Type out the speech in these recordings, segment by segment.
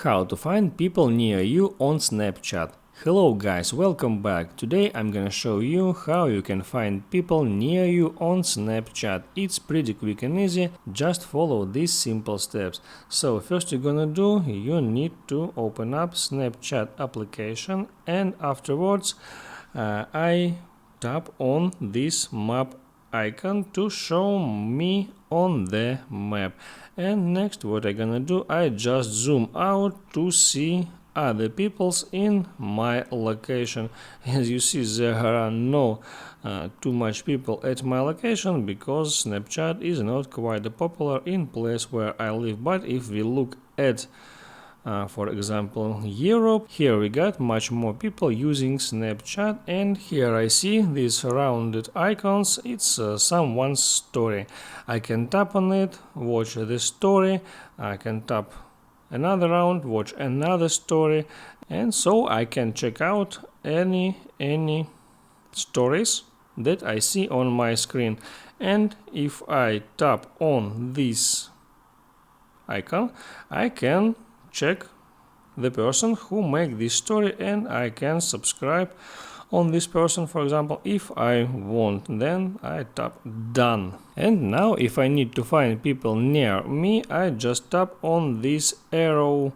How to find people near you on Snapchat. Hello guys, welcome back. Today I'm gonna show you how you can find people near you on Snapchat. It's pretty quick and easy, just follow these simple steps. So first you're gonna do, you need to open up Snapchat application, and afterwards I tap on this map icon to show me on the map. And next what I'm gonna do, I just zoom out to see other peoples in my location. As you see, there are no too much people at my location because Snapchat is not quite popular in place where I live. But if we look at for example, Europe, here we got much more people using Snapchat, and here I see these rounded icons. It's someone's story. I can tap on it, watch the story. I can tap another round, watch another story, and so I can check out any stories that I see on my screen. And if I tap on this icon, I can check the person who make this story, and I can subscribe on this person, for example, if I want. Then I tap done. And now if I need to find people near me, I just tap on this arrow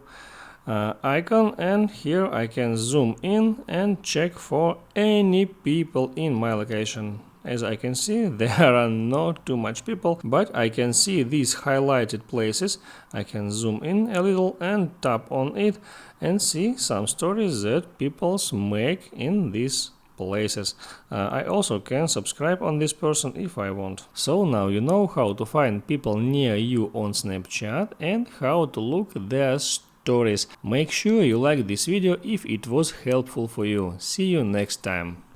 icon, and here I can zoom in and check for any people in my location. As I can see, there are not too much people, but I can see these highlighted places. I can zoom in a little and tap on it and see some stories that people make in these places. I also can subscribe on this person if I want. So now you know how to find people near you on Snapchat and how to look their stories. Make sure you like this video if it was helpful for you. See you next time.